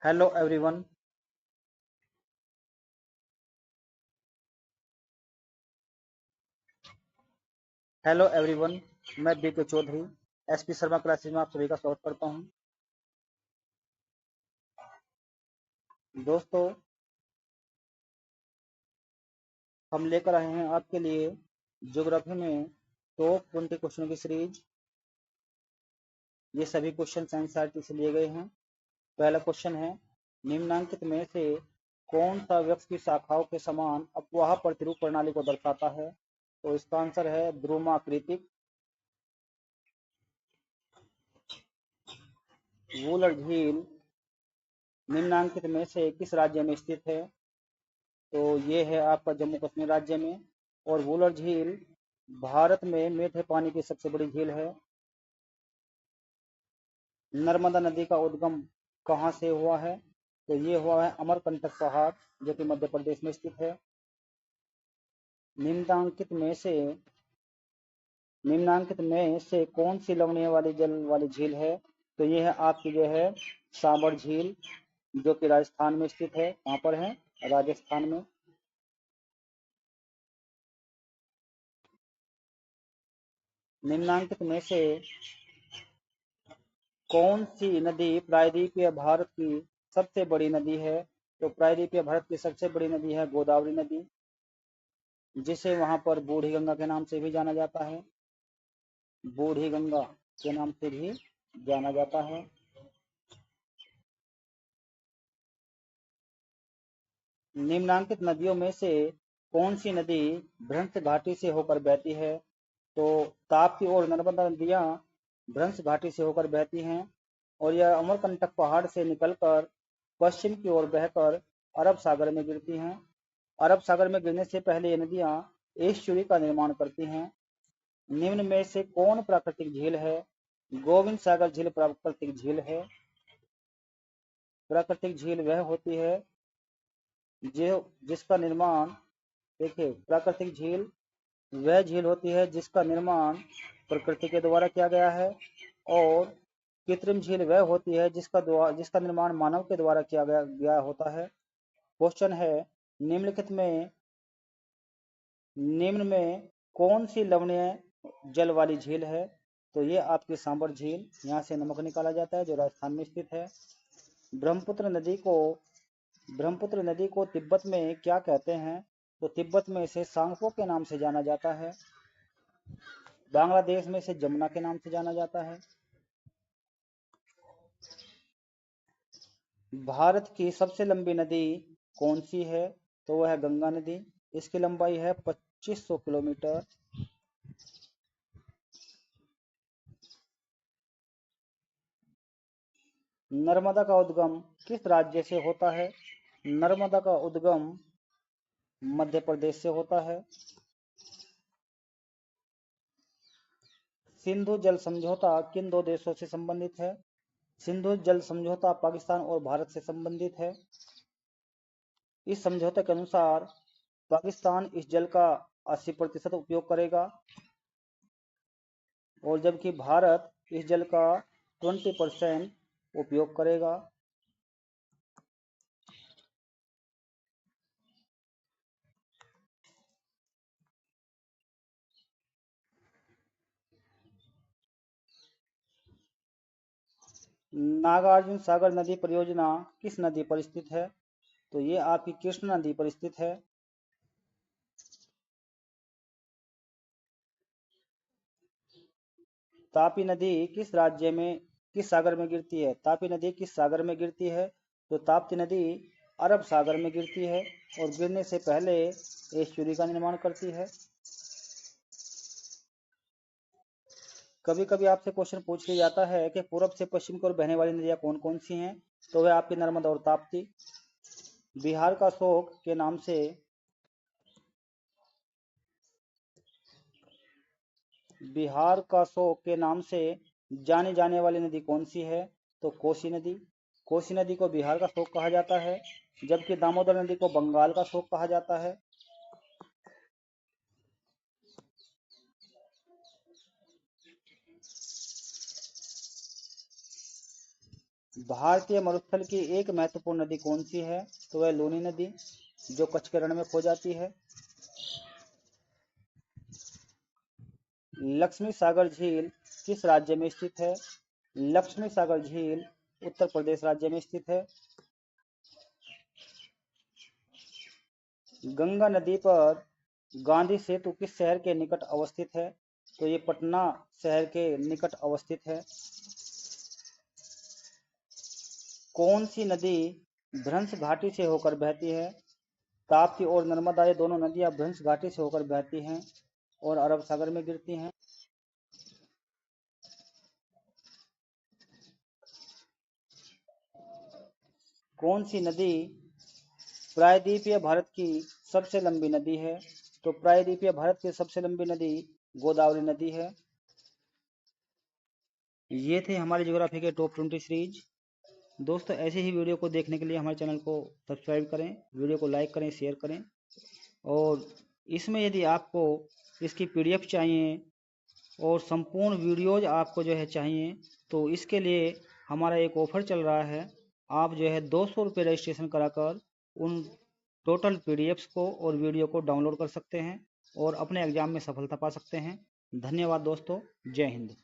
Hello everyone. Hello everyone. मैं BK Chaudhary SP Sharma classes में आप सभी का स्वागत करता हूं। दोस्तों, हम लेकर आए हैं आपके लिए ज्योग्राफी में टॉप 20 क्वेश्चनों की सीरीज। ये सभी क्वेश्चन एनसीईआरटी से लिए गए हैं। पहला क्वेश्चन है, निम्नलिखित में से कौन सा वृक्ष की शाखाओं के समान अपवाह प्रतिरूप प्रणाली को दर्शाता है? तो इसका आंसर है द्रुमाकृतिक। वूलर झील निम्नलिखित में से किस राज्य में स्थित है? तो ये है आपका जम्मू कश्मीर राज्य में। और वूलर झील भारत में मीठे पानी की सबसे बड़ी झील है। नर्मदा नदी का उद्गम कहाँ से हुआ है? तो ये हुआ है अमरकंटक पहाड़, जो कि मध्य प्रदेश में स्थित है। निम्नांकित में से कौन सी लवणीय वाली जल वाली झील है? तो ये है आपकी जो है सांबर झील, जो कि राजस्थान में स्थित है। कहाँ पर है? राजस्थान में। निम्नांकित में से कौन सी नदी प्रायद्वीपीय भारत की सबसे बड़ी नदी है? तो प्रायद्वीपीय भारत की सबसे बड़ी नदी है गोदावरी नदी, जिसे वहां पर बूढ़ी गंगा के नाम से भी जाना जाता है। बूढ़ी गंगा के नाम से भी जाना जाता है। निम्नांकित नदियों में से कौन सी नदी भ्रंश घाटी से होकर बहती है? तो ताप्ती और नर्मदा नदियां भ्रंश घाटी से होकर बहती हैं, और यह अमरकंटक पहाड़ से निकलकर पश्चिम की ओर बहकर अरब सागर में गिरती हैं। अरब सागर में गिरने से पहले ये नदियां एस्चुरी का निर्माण करती हैं। निम्न में से कौन प्राकृतिक झील है? गोविंद सागर झील प्राकृतिक झील है। प्राकृतिक झील वह होती है जो जिसका निर्माण, देखिए, प्राकृतिक झील वह झील होती है जिसका निर्माण प्रकृति के द्वारा किया गया है, और कृत्रिम झील वह होती है जिसका निर्माण मानव के द्वारा किया गया होता है। क्वेश्चन है, निम्नलिखित में निम्न में कौन सी लवणीय जल वाली झील है? तो ये आपकी सांबर झील, यहाँ से नमक निकाला जाता है, जो राजस्थान में स्थित है। ब्रह्मपुत्र नदी को ब्रह्मपुत्र नदी को तिब्बत में क्या कहते हैं? तो तिब्बत में इसे सांगपो के नाम से जाना जाता है। बांग्लादेश में इसे जमुना के नाम से जाना जाता है। भारत की सबसे लंबी नदी कौन सी है? तो वह है गंगा नदी। इसकी लंबाई है 2500 किलोमीटर। नर्मदा का उद्गम किस राज्य से होता है? नर्मदा का उद्गम मध्य प्रदेश से होता है। सिंधु जल समझौता किन दो देशों से संबंधित है? सिंधु जल समझौता पाकिस्तान और भारत से संबंधित है। इस समझौते के अनुसार पाकिस्तान इस जल का 80% उपयोग करेगा, और जबकि भारत इस जल का 20% उपयोग करेगा। नागार्जुन सागर नदी परियोजना किस नदी पर स्थित है? तो ये आपकी कृष्ण नदी पर स्थित है। तापी नदी किस सागर में गिरती है? तापी नदी किस सागर में गिरती है? तो ताप्ती नदी अरब सागर में गिरती है, और गिरने से पहले एस्चुरी का निर्माण करती है। कभी कभी आपसे क्वेश्चन पूछ लिया जाता है कि पूरब से पश्चिम की ओर बहने वाली नदियां कौन कौन सी हैं? तो वह आपकी नर्मदा और ताप्ती। बिहार का शोक के नाम से बिहार का शोक के नाम से जानी जाने वाली नदी कौन सी है? तो कोसी नदी। कोसी नदी को बिहार का शोक कहा जाता है, जबकि दामोदर नदी को बंगाल का शोक कहा जाता है। भारतीय मरुस्थल की एक महत्वपूर्ण नदी कौन सी है? तो वह लूनी नदी, जो कच्छ के रण में खो जाती है। लक्ष्मी सागर झील किस राज्य में स्थित है? लक्ष्मी सागर झील उत्तर प्रदेश राज्य में स्थित है। गंगा नदी पर गांधी सेतु किस शहर के निकट अवस्थित है? तो ये पटना शहर के निकट अवस्थित है। कौन सी नदी भ्रंश घाटी से होकर बहती है? ताप्ती और नर्मदा, ये दोनों नदियां भ्रंश घाटी से होकर बहती हैं और अरब सागर में गिरती हैं। कौन सी नदी प्रायद्वीपीय भारत की सबसे लंबी नदी है? तो प्रायद्वीपीय भारत की सबसे लंबी नदी गोदावरी नदी है। ये थे हमारे ज्योग्राफी के टॉप 20 सीरीज। दोस्तों, ऐसे ही वीडियो को देखने के लिए हमारे चैनल को सब्सक्राइब करें, वीडियो को लाइक करें, शेयर करें। और इसमें यदि आपको इसकी पीडीएफ चाहिए और संपूर्ण वीडियोज आपको जो है चाहिए, तो इसके लिए हमारा एक ऑफर चल रहा है। आप जो है 200 रुपये रजिस्ट्रेशन कराकर उन टोटल पीडीएफ्स को और वीडियो को डाउनलोड कर सकते हैं और अपने एग्जाम में सफलता पा सकते हैं। धन्यवाद दोस्तों, जय हिंद।